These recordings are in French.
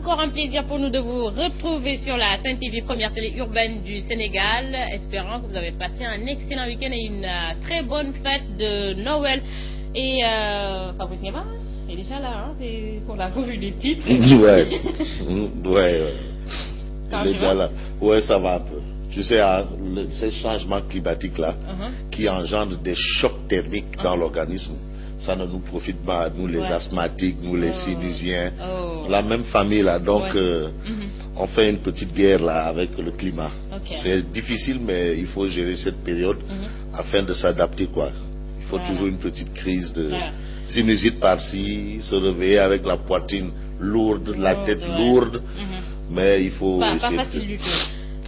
encore un plaisir pour nous de vous retrouver sur la Sen TV, première télé urbaine du Sénégal. Espérant que vous avez passé un excellent week-end et une très bonne fête de Noël. Et Fabrice Ngema est déjà là, hein, c'est pour la revue des titres. Ouais. Il est déjà là. Ouais, ça va un peu. Tu sais, ces changements climatiques-là, qui engendrent des chocs thermiques dans l'organisme, ça ne nous profite pas, nous les asthmatiques, nous les sinusiens, la même famille là. Donc, on fait une petite guerre là avec le climat. C'est difficile, mais il faut gérer cette période afin de s'adapter, quoi. Il faut toujours une petite crise de sinusite par-ci, se réveiller avec la poitrine lourde, la tête lourde, mais il faut essayer pas facile du tout.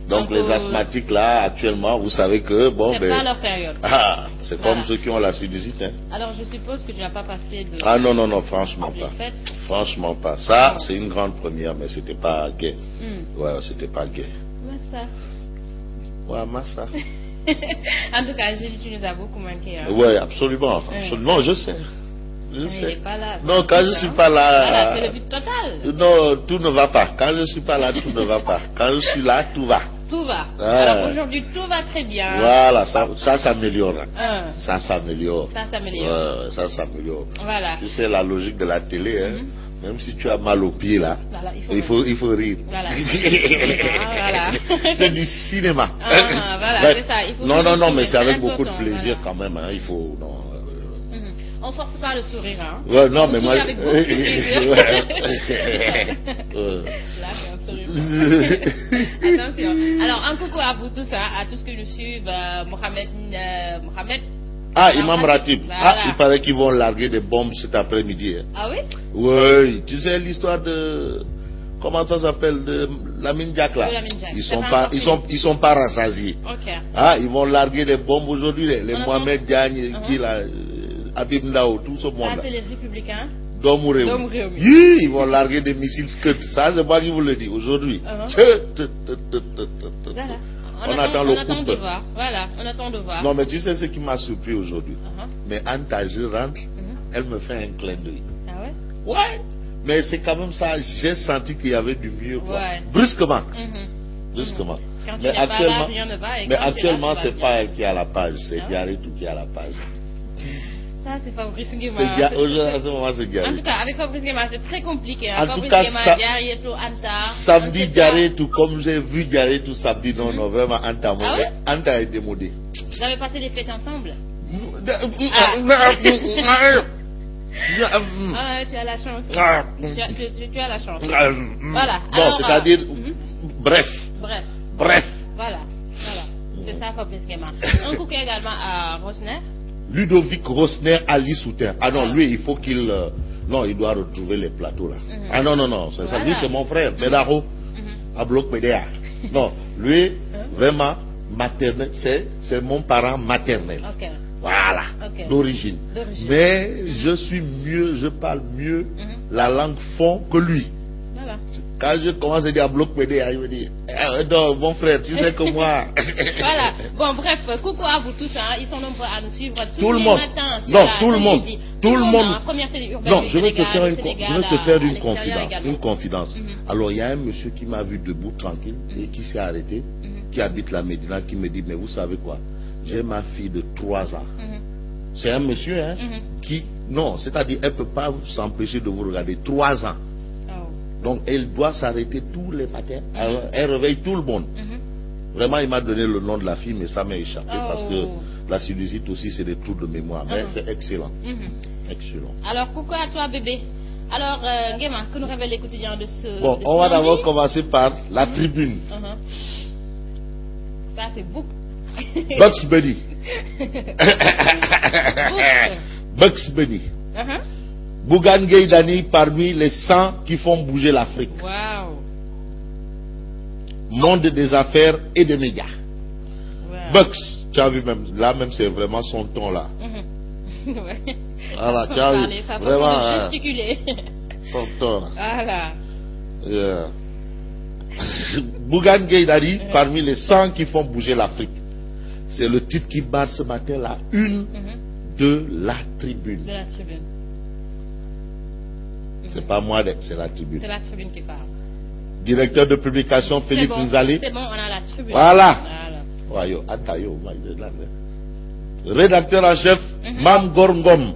Donc les asthmatiques là, actuellement, vous savez que bon, c'est pas leur période. C'est comme ceux qui ont la sinusite. Hein. Alors je suppose que tu n'as pas passé de. Ah non, franchement pas. Franchement pas. Ça, c'est une grande première, mais c'était pas gay. Ouais, c'était pas gay. Massa. Ouais, massa. En tout cas, Gilles, tu nous as beaucoup manqué. Hein. Ouais, absolument. Non, je sais. Je sais. Il n'est pas là. Non, quand je suis pas là. Voilà, c'est le but total. Non, tout ne va pas. Quand je suis pas là, tout ne va pas. Quand je suis là, tout va. Tout va. Alors aujourd'hui, tout va très bien. Voilà, ça s'améliore. Ça s'améliore. Ça s'améliore. Ça s'améliore. Voilà. Tu sais, la logique de la télé, hein, même si tu as mal au pied là, voilà, il faut rire. Voilà. Voilà. C'est du cinéma. Voilà, c'est ça. Il faut non, mais c'est avec beaucoup de plaisir quand même. Hein, il faut. Non, on force pas le sourire, hein. Ouais, non, mais moi. Avec beaucoup de plaisir. Là, attention. Alors, un coucou à vous tous, hein, à tous que nous suivent, Mohamed. Imam Ratib. Voilà. Il paraît qu'ils vont larguer des bombes cet après-midi. Hein. Ah oui? Oui, tu sais l'histoire de. Comment ça s'appelle, de Lamine Diack là. Ils sont pas rassasiés. Ils vont larguer des bombes aujourd'hui, les Mohamed Diagne, qui là. Habib Ndao, tout ce monde. Ça, c'est les républicains. Ils vont larguer des missiles Scud. Ça, c'est moi qui vous le dis aujourd'hui. On attend de voir. Voilà, on attend de voir. Non, mais tu sais ce qui m'a surpris aujourd'hui. Mais Anta, je rentre, elle me fait un clin d'œil. Ah ouais? Ouais. Mais c'est quand même ça. J'ai senti qu'il y avait du mieux, quoi. Brusquement. Brusquement. Quand tu n'es pas là, rien ne va. Mais actuellement, c'est pas elle qui a la page, c'est Diaretou qui a la page. Ça, c'est Fabrice Ngema. À ce moment, c'est Diaretou. En tout cas, avec Fabrice Ngema, c'est très compliqué. En tout cas, samedi, Diaretou, comme j'ai vu Diaretou samedi, non, vraiment, Anta est démodé. Vous avez passé les fêtes ensemble? Tu as la chance. Tu as la chance. Voilà. Bon, c'est-à-dire, bref. Voilà. C'est ça, Fabrice Ngema. Un coucou également à Rosner. Ludovic Rosner, Ali Soutin. Ah non, lui, il faut qu'il. Non, il doit retrouver les plateaux là. Ah non, c'est ça. Lui, c'est mon frère, Medaro, à Bloc Médéa. Non, lui, vraiment, maternel, c'est mon parent maternel. Voilà, d'origine. Mais je parle mieux la langue fond que lui. Quand je commence à dire à Bloc Médéa, il me dit non, mon frère, tu sais que moi. Voilà. Bon, bref, coucou à vous tous. Hein. Ils sont nombreux à nous suivre tout le monde. Non, tout le monde. Tout le monde. Première télé urbaine. Non, je vais te faire une confidence. Alors, il y a un monsieur qui m'a vu debout, tranquille, et qui s'est arrêté, qui habite la Médina, qui me dit, mais vous savez quoi? J'ai ma fille de 3 ans. C'est un monsieur, hein, qui. Non, c'est-à-dire, elle ne peut pas s'empêcher de vous regarder. 3 ans. Donc, elle doit s'arrêter tous les matins. Elle réveille tout le monde. Vraiment, il m'a donné le nom de la fille, mais ça m'a échappé parce que la sinusite aussi, c'est des trous de mémoire. Mais c'est excellent. Excellent. Alors, coucou à toi, bébé. Alors, Ngema, que nous révèle les quotidiens de ce. Bon, on va d'abord commencer par la tribune. Ça, c'est Book. Bugs Bunny. Bugs Bunny. Bougane Gueye Dany parmi les 100 qui font bouger l'Afrique. Wow. Monde des affaires et des médias. Bugs, tu as vu même, là même c'est vraiment son ton là. Voilà, tu as vu. Vraiment. Gesticuler. Son ton là. Voilà. Bougane Gueye Dany parmi les 100 qui font bouger l'Afrique. C'est le titre qui barre ce matin la une de la tribune. De la tribune. C'est pas moi, c'est la tribune. C'est la tribune qui parle. Directeur de publication, Félix Nzali. C'est bon, on a la tribune. Voilà. Rédacteur en chef, Mam Gorngom.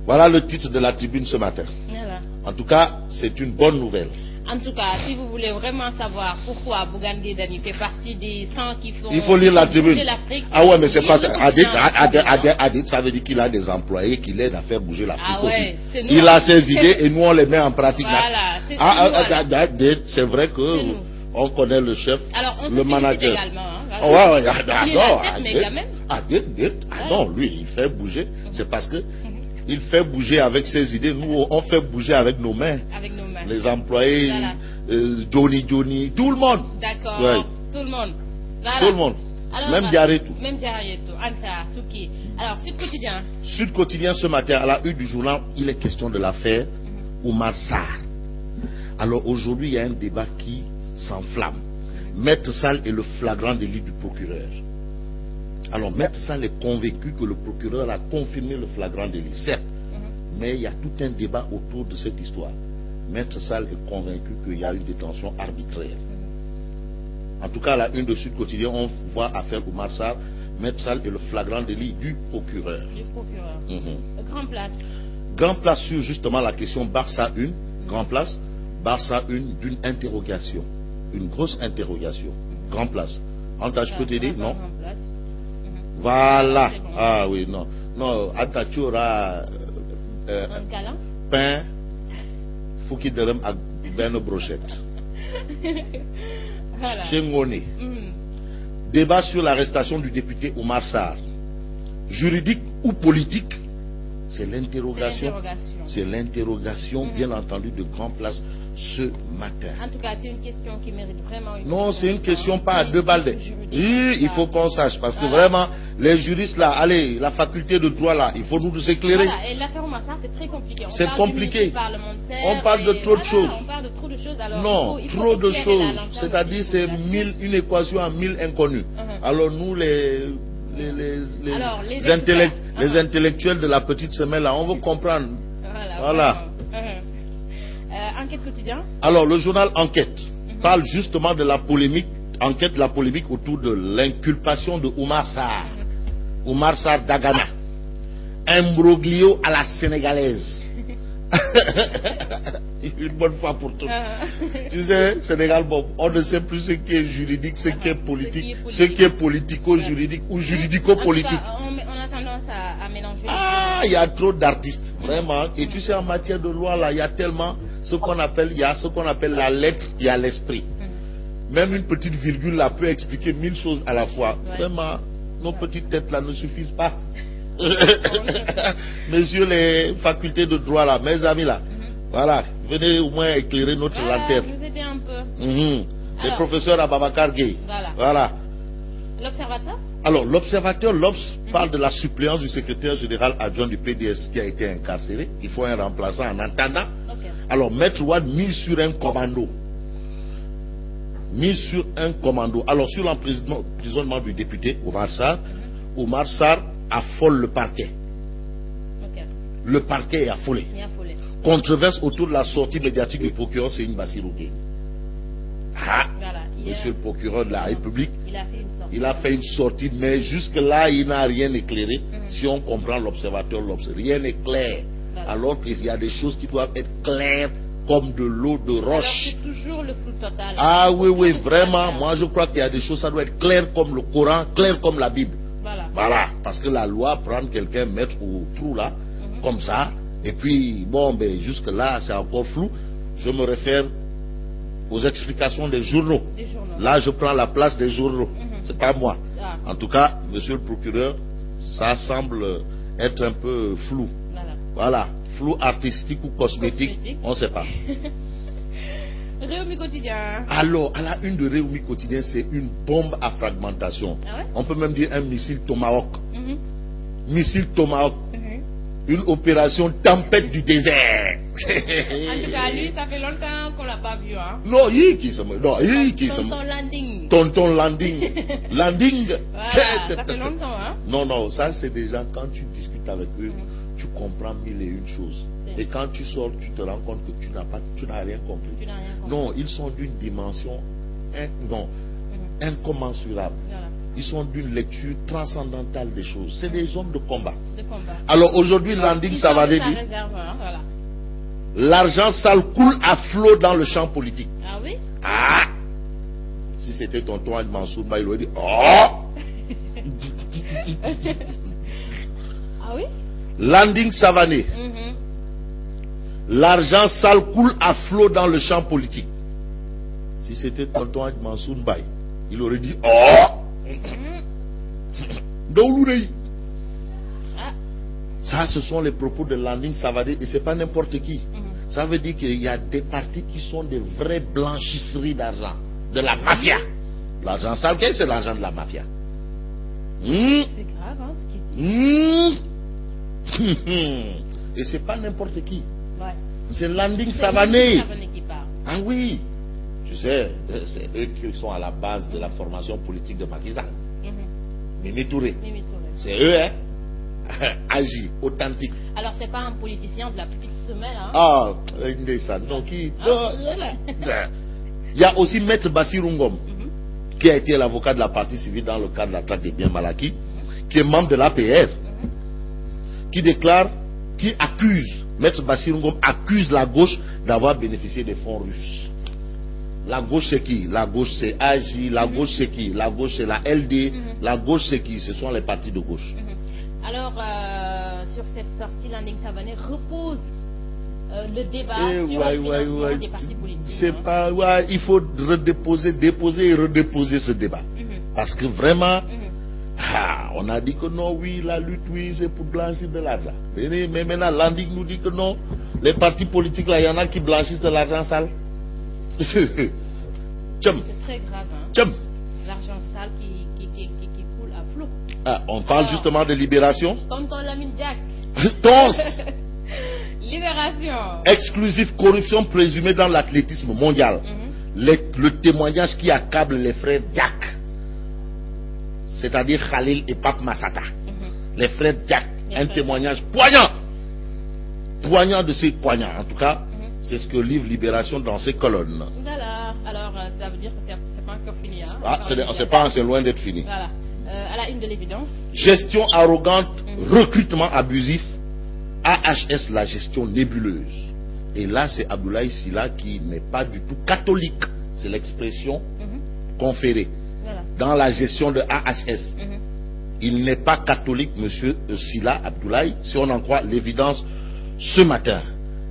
Voilà le titre de la tribune ce matin. Voilà. En tout cas, c'est une bonne nouvelle. En tout cas, si vous voulez vraiment savoir pourquoi Bougane Gueye Dany fait partie des 100 qui font... Il faut lire la tribune. Ah ouais, mais c'est pas ça. Adit, ça veut dire qu'il a des employés qui l'aident à faire bouger l'Afrique aussi. Il a ses idées et nous on les met en pratique. Voilà. C'est vrai que on connaît le chef, alors, on le manager. Non, lui, il fait bouger. C'est parce que il fait bouger avec ses idées. Nous, on fait bouger avec nos mains. Avec nos mains. Les employés, Johnny, tout le monde. D'accord, ouais. Tout le monde. Voilà. Tout le monde. Alors, même Diarretou. Même Diarretou. Anta, Souki. Alors, Sud Quotidien. Sud Quotidien ce matin, à la une du journal, il est question de l'affaire Oumar Sarr. Alors aujourd'hui, il y a un débat qui s'enflamme. Maître Sall est le flagrant délit du procureur. Alors, Maître Sall est convaincu que le procureur a confirmé le flagrant délit, certes, mais il y a tout un débat autour de cette histoire. Maître Sall est convaincu qu'il y a une détention arbitraire. En tout cas, à la une de Sud Quotidien, on voit affaire Oumar Sarr. Maître Sall est le flagrant délit du procureur. Du procureur. Grand place. Grand place sur justement la question Barça 1. Grand place. Barça 1 d'une interrogation. Une grosse interrogation. Grand place. Anta, je peux t'aider? Non? Voilà. Bon. Ah oui, non. Non, Anta, tu auras pain, fouki derem à ben brochette. Voilà. Chengone. Débat sur l'arrestation du député Oumar Sarr. Juridique ou politique? C'est l'interrogation. C'est l'interrogation, bien entendu, de Grand Place ce matin. En tout cas, c'est une question qui mérite vraiment une... Non, c'est une question pas à deux balles. Il faut qu'on sache, parce que vraiment, les juristes là, allez, la faculté de droit là, il faut nous éclairer. Voilà, et l'affaire Oumar Sarr, c'est très compliqué. C'est compliqué. On parle de trop de choses. On parle de trop de choses. Alors non, il faut trop de choses. C'est-à-dire, c'est une équation à 1000 inconnus. Alors nous, les intellectuels de la petite semaine là, on veut comprendre. Voilà. Enquête quotidien. Alors le journal Enquête parle justement de la polémique, la polémique autour de l'inculpation de Oumar Sarr. Oumar Sarr Dagana. Imbroglio à la sénégalaise. Une bonne fois pour toutes. Tu sais, Sénégal, bon, on ne sait plus ce qui est juridique, ce qui est politique, ce qui est politico-juridique ou juridico-politique. On a tendance à mélanger. Ah, il y a trop d'artistes, vraiment. Et tu sais, en matière de loi, là, il y a tellement ce qu'on appelle la lettre, il y a l'esprit. Même une petite virgule là peut expliquer 1000 choses à la fois. Vraiment, nos petites têtes là ne suffisent pas. Messieurs les facultés de droit là, mes amis là, voilà, venez au moins éclairer notre lanterne. Vous aider un peu. Les professeurs Ababacar Gueye. Voilà. L'Observateur. Alors, l'Observateur, l'Obs, parle de la suppléance du secrétaire général adjoint du PDS qui a été incarcéré. Il faut un remplaçant en attendant. Alors, Maître Ouad mise sur un commando. Mise sur un commando. Alors, sur l'emprisonnement du député Oumar Sarr, Oumar Sarr affole le parquet. Le parquet est affolé. Controverse autour de la sortie médiatique du procureur Seyni Bassirou Gueye. Monsieur le procureur de la République, il a fait une sortie, mais jusque-là, il n'a rien éclairé. Si on comprend l'Observateur, rien n'est clair. Alors qu'il y a des choses qui doivent être claires comme de l'eau de roche. C'est toujours le flou total. Ah oui, vraiment. Moi, je crois qu'il y a des choses, ça doit être clair comme le Coran, clair comme la Bible. Voilà. Parce que la loi, prendre quelqu'un, mettre au trou là, comme ça, et puis, bon, ben, jusque-là, c'est encore flou. Je me réfère aux explications des journaux. Là, je prends la place des journaux. C'est pas moi. En tout cas, monsieur le procureur, ça semble être un peu flou. Voilà. Flou artistique ou cosmétique, on ne sait pas. Réumi Quotidien. Alors, à la une de Réumi Quotidien, c'est une bombe à fragmentation. On peut même dire un missile Tomahawk. Missile Tomahawk. Une opération tempête du désert. En tout cas, lui, ça fait longtemps qu'on l'a pas vu. Non, Tonton Landing. Tonton Landing. Landing. Ça fait longtemps, Non, ça c'est déjà quand tu discutes avec eux, tu comprends 1001 choses. Et quand tu sors, tu te rends compte que tu n'as rien compris. Non, ils sont d'une dimension incommensurable. Voilà. Ils sont d'une lecture transcendantale des choses. C'est des hommes de combat. Alors aujourd'hui, Landing Savané dit voilà. L'argent sale coule à flot dans le champ politique. Ah oui? Ah! Si c'était tonton Hadj Mansour, il aurait dit oh! Ah oui? Landing Savané. L'argent sale coule à flot dans le champ politique. Si c'était tonton Hadj Mansour, il aurait dit oh! Ça, ce sont les propos de Landing Savané et c'est pas n'importe qui. Ça veut dire qu'il y a des partis qui sont des vraies blanchisseries d'argent, de la mafia. L'argent sale, c'est l'argent de la mafia. C'est grave, hein, ce qu'il dit. Et c'est pas n'importe qui. Ouais. C'est Landing Savané qui parle. Ah oui. Tu sais, c'est eux qui sont à la base de la formation politique de Macky Sall. Mimi Touré. C'est eux, hein. Agi, authentique. Alors, c'est pas un politicien de la petite semaine, hein? Ah, ça. Donc, il y a aussi Maître Bassirou Ngom, qui a été l'avocat de la partie civile dans le cadre de la traque des biens mal acquis, qui est membre de l'APR, qui déclare, qui accuse, Maître Bassirou Ngom accuse la gauche d'avoir bénéficié des fonds russes. La gauche c'est qui? La gauche c'est AJ, la gauche c'est qui? La gauche c'est la LD, la gauche c'est qui? Ce sont les partis de gauche. Alors, sur cette sortie, Landing Savané repose le débat sur le financement des partis politiques. C'est pas, il faut déposer et redéposer ce débat. Parce que vraiment, on a dit que non, oui, la lutte, oui, c'est pour blanchir de l'argent. Mais maintenant, Landing nous dit que non, les partis politiques, là, il y en a qui blanchissent de l'argent sale. C'est très grave, hein? L'argent sale qui coule à flot. Ah, on parle justement de libération. Tonton Lamine Diack. Libération. Exclusive corruption présumée dans l'athlétisme mondial. Le témoignage qui accable les frères Diack. C'est-à-dire Khalil et Pape Massata. Les frères Diack. Un témoignage poignant. Poignant de ces poignants. En tout cas, c'est ce que livre Libération dans ses colonnes. Voilà. Alors, ça veut dire que c'est pas encore fini. Hein? Ah, c'est loin d'être fini. Voilà. À la une de l'évidence. Gestion arrogante, recrutement abusif, AHS, la gestion nébuleuse. Et là, c'est Abdoulaye Sylla qui n'est pas du tout catholique. C'est l'expression conférée. Voilà. Dans la gestion de AHS. Il n'est pas catholique, monsieur Sylla Abdoulaye, si on en croit l'évidence ce matin.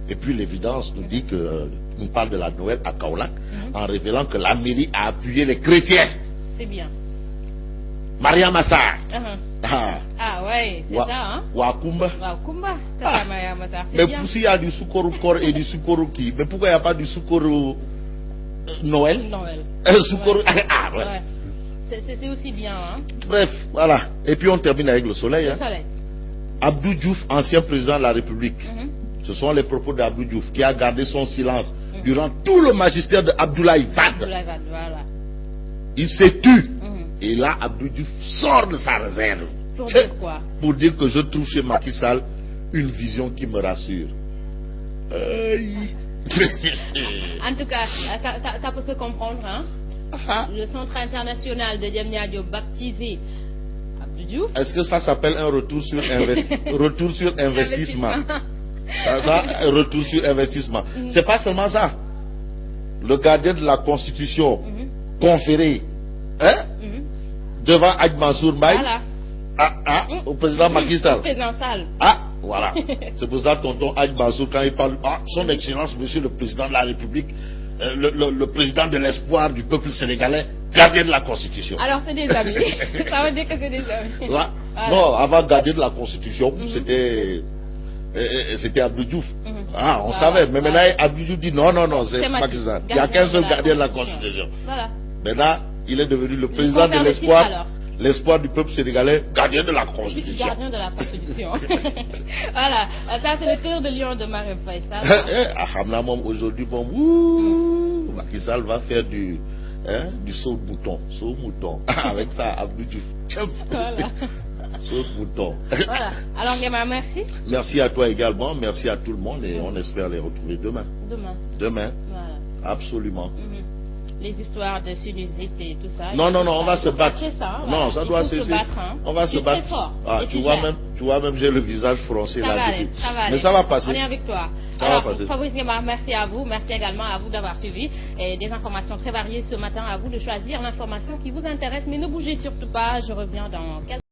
Et puis l'évidence nous dit que nous parle de la Noël à Kaolack en révélant que la mairie a appuyé les chrétiens. C'est bien. Maria Massar. Ah ouais, c'est ça, hein? Wakumba. Maria Massar. Mais s'il y a du Soukoro Kor et du Soukoro qui, mais pourquoi il n'y a pas du Soukoro Noël? Soukoro. Ah ouais. C'est aussi bien, hein? Bref, voilà. Et puis on termine avec le soleil. Le soleil. Abdou Diouf, ancien président de la République. Ce sont les propos d'Abdou Diouf qui a gardé son silence durant tout le magistère de Abdoulaye Wade. Voilà. Il s'est tu. Et là, Abdou Diouf sort de sa réserve. Pour dire quoi? Pour dire que je trouve chez Macky Sall une vision qui me rassure. En tout cas, ça peut se comprendre, hein? Le centre international de Diamniadio baptisé Abdou Diouf. Est-ce que ça s'appelle un retour sur investissement? Ça, retour sur investissement. C'est pas seulement ça. Le gardien de la Constitution conféré devant Hadj Mansour Mbaye au président Macky Sall. Voilà. C'est pour ça tonton Hadj Mansour, quand il parle, son excellence, monsieur le président de la République, le président de l'espoir du peuple sénégalais, gardien de la Constitution. Alors c'est des amis. Ça veut dire que c'est des amis. Voilà. Non, avant gardien de la Constitution, c'était Abdou Diouf. On savait. Mais maintenant, Abdou Diouf dit non, c'est Macky Sall. Il n'y a qu'un seul gardien de la Constitution. Voilà. Maintenant, il est devenu le président de l'espoir. L'espoir du peuple sénégalais, gardien de la Constitution. Gardien de la Constitution. Voilà. Ça, c'est le tour de Lion de Marème Faye. Aujourd'hui, Macky Sall va faire du saut de mouton. Avec ça, Abdou Diouf. Voilà. Saute-mouton. Voilà. Alors, Ngema, merci. Merci à toi également. Merci à tout le monde et on espère les retrouver demain. Demain. Voilà. Absolument. Les histoires de sinusite et tout ça. Non, on va se battre. Ça, non, ça doit cesser. On va se battre. Fort. Ah, tu vois même, j'ai le visage froncé là. Mais ça va passer. On est avec toi. Alors, Fabrice Ngema, merci à vous. Merci également à vous d'avoir suivi des informations très variées ce matin. À vous de choisir l'information qui vous intéresse. Mais ne bougez surtout pas. Je reviens dans quelques